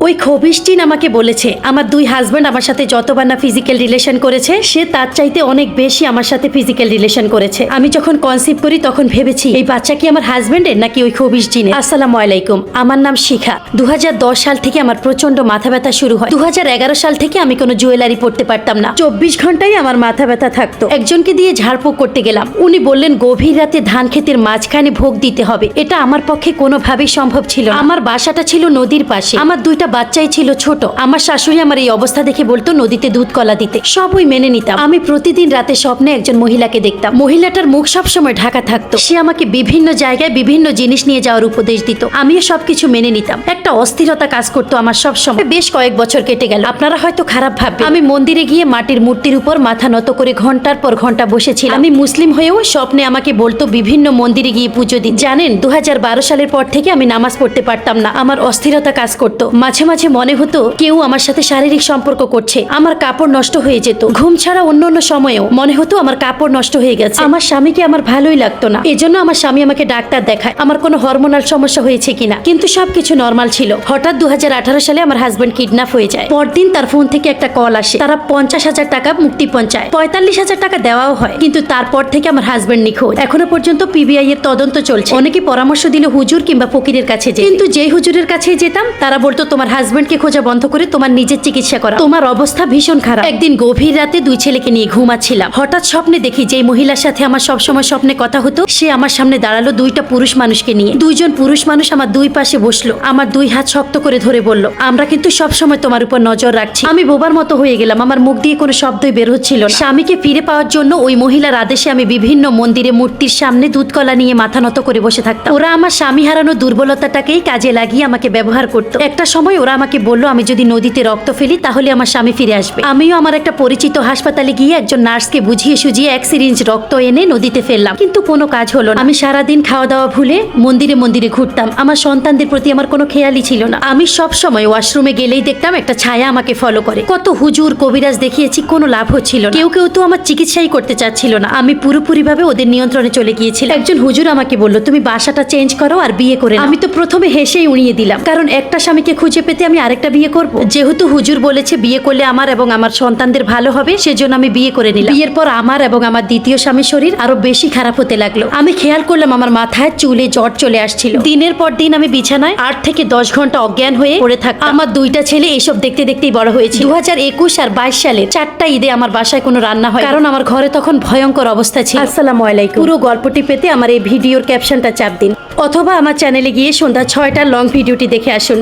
ওই খবিশটিন আমাকে বলেছে আমার দুই হাজব্যান্ড আমার সাথে যতবার না ফিজিক্যাল রিলেশন করেছে সে তার চাইতে অনেক বেশি আমার সাথে ফিজিক্যাল রিলেশন করেছে। আমি যখন কনসিভ করি তখন ভেবেছি এই বাচ্চা কি আমার হাজব্যান্ডের নাকি ওই খবিশটিনের। আসসালামু আলাইকুম, আমার নাম শিখা। 2010 সাল থেকে আমার প্রচন্ড মাথা ব্যথা শুরু হয়। 2011 সাল থেকে আমি কোনো জুয়েলারি পরতে পারতাম না। 24 ঘন্টাই আমার মাথা ব্যথা থাকতো। একজনকে দিয়ে ঝাড়ফুঁক করতে গেলাম, উনি বললেন গভীর রাতে ধান ক্ষেতের মাঝখানে ভোগ দিতে হবে। এটা আমার পক্ষে কোনোভাবেই সম্ভব ছিল না। আমার বাসাটা ছিল নদীর পাশে, আমার দুইটা বাচ্চাই ছিল ছোট। আমার শাশুড়ি আমার এই অবস্থা দেখে বলতো নদীতে দুধ কলা দিতে, সবই মেনে নিতাম। আমি প্রতিদিন রাতে স্বপ্নে একজন মহিলাকে দেখতাম। মহিলাটার মুখ সবসময় ঢাকা থাকতো। সে আমাকে বিভিন্ন জায়গায় বিভিন্ন জিনিস নিয়ে যাওয়ার উপদেশ দিত, আমিও সবকিছু মেনে নিতাম। একটা অস্থিরতা কাজ করতো আমার সবসময়। বেশ কয়েক বছর কেটে গেল। আপনারা হয়তো খারাপ ভাববেন, আমি মন্দিরে গিয়ে মাটির মূর্তির উপর মাথা নত করে ঘন্টার পর ঘন্টা বসেছিলাম। আমি মুসলিম হয়েও স্বপ্নে আমাকে বলতো বিভিন্ন মন্দিরে গিয়ে পুজো দিন। জানেন 2012 সালের পর থেকে আমি নামাজ পড়তে পারতাম না। আমার অস্থিরতা কাজ করতো। মাঝে মাঝে মনে হতো কেউ আমার সাথে শারীরিক সম্পর্ক করছে। আমার কাপড় নষ্ট হয়ে যেত। ঘুম ছাড়া অন্য সময়েও মনে হতো আমার কাপড় নষ্ট হয়ে গেছে। আমার স্বামীকে আমার ভালোই লাগতো না। এজন্য আমার স্বামী আমাকে ডাক্তার দেখায় আমার কোনো হরমোনাল সমস্যা হয়েছে কিনা, কিন্তু সবকিছু নরমাল ছিল। হঠাৎ 2018 সালে আমার হাজবেন্ড কিডন্যাপ হয়ে যায়। পরদিন তার ফোন থেকে একটা কল আসে, তারা 50,000 টাকা মুক্তিপণ চায়। 45,000 টাকা দেওয়াও হয়, কিন্তু তারপর থেকে আমার হাজবেন্ড নিখোঁজ। এখনো পর্যন্ত পিবিআই এর তদন্ত চলছে। অনেকে পরামর্শ দিল হুজুর কিংবা ফকিরের কাছে যেতে, কিন্তু যেই হুজুরের কাছে যেতাম তারা বলতো তোমার হাজবেন্ডকে খোঁজা বন্ধ করে তোমার নিজের চিকিৎসা করা, তোমার অবস্থা ভীষণ খারাপ। একদিন গভীর রাতে দুই ছেলেকে নিয়ে ঘুমাচ্ছিলাম। হঠাৎ স্বপ্নে দেখি যে মহিলার সাথে আমার সবসময় স্বপ্নে কথা হতো সে আমার সামনে দাঁড়ালো দুইটা পুরুষ মানুষকে নিয়ে। দুইজন পুরুষ মানুষ আমার দুই পাশে বসলো, আমার দুই হাত শক্ত করে ধরে বলল আমরা কিন্তু সবসময় তোমার উপর নজর রাখছি। আমি বোবার মতো হয়ে গেলাম, আমার মুখ দিয়ে কোনো শব্দই বের হচ্ছিল না। স্বামীকে ফিরে পাওয়ার জন্য ওই মহিলার আদেশে আমি বিভিন্ন মন্দিরে মূর্তির সামনে দুধ কলা নিয়ে মাথা নত করে বসে থাকতাম। ওরা আমার স্বামী হারানো দুর্বলতাটাকেই কাজে লাগিয়ে আমাকে ব্যবহার করতো। একটা সময় ওরা আমাকে বলল আমি যদি নদীতে রক্ত ফেলি তাহলে আমার স্বামী ফিরে আসবে। আমিও আমার একটা পরিচিত হাসপাতালে গিয়ে একজন নার্সকে বুঝিয়ে সুঝিয়ে 1 সিরিঞ্জ রক্ত এনে নদীতে ফেললাম, কিন্তু কোনো কাজ হলো না। আমি সারাদিন খাওয়া দাওয়া ভুলে মন্দিরে মন্দিরে ঘুরতাম। আমার সন্তানদের প্রতি আমার কোনো খেয়ালই ছিল না। আমি সব সময় ওয়াশরুমে গেলেই দেখতাম একটা ছায়া আমাকে ফলো করে। কত হুজুর কবিরাজ দেখিয়েছি, কোনো লাভ হচ্ছিল না। কেউ তো আমার চিকিৎসাই করতে চাচ্ছিল না। আমি পুরোপুরি ভাবে ওদের নিয়ন্ত্রণে চলে গিয়েছিলাম। একজন হুজুর আমাকে বলল তুমি বাসাটা চেঞ্জ করো আর বিয়ে করে নাও। আমি তো প্রথমে হেসেই উড়িয়ে দিলাম, কারণ একটা স্বামীকে খুঁজে পেতে আমি আরেকটা বিয়ে করব। যেহেতু হুজুর বলেছে বিয়ে করলে আমার এবং আমার সন্তানদের ভালো হবে, সেজন্য আমি বিয়ে করে নিলাম। বিয়ের পর আমার এবং আমার দ্বিতীয় স্বামীর শরীর আরো বেশি খারাপ হতে লাগলো। আমি খেয়াল করলাম আমার মাথায় চুলে জ্বর চলে আসছিল। দিনের পর দিন আমি বিছানায় 8 থেকে 10 ঘন্টা অজ্ঞান হয়ে পড়ে থাকতাম। আমার দুইটা ছেলে এইসব দেখতে দেখতেই বড় হয়েছে। 2021 আর 22 সালের 4টা ঈদে আমার বাসায় কোনো রান্না হয়, কারণ আমার ঘরে তখন ভয়ঙ্কর অবস্থা ছিল। আসসালামু আলাইকুম। পুরো গল্পটি পেতে আমার এই ভিডিওর ক্যাপশনটা চাপ দিন, অথবা আমার চ্যানেলে গিয়ে সন্ধ্যা 6টার লং ভিডিওটি দেখে আসুন।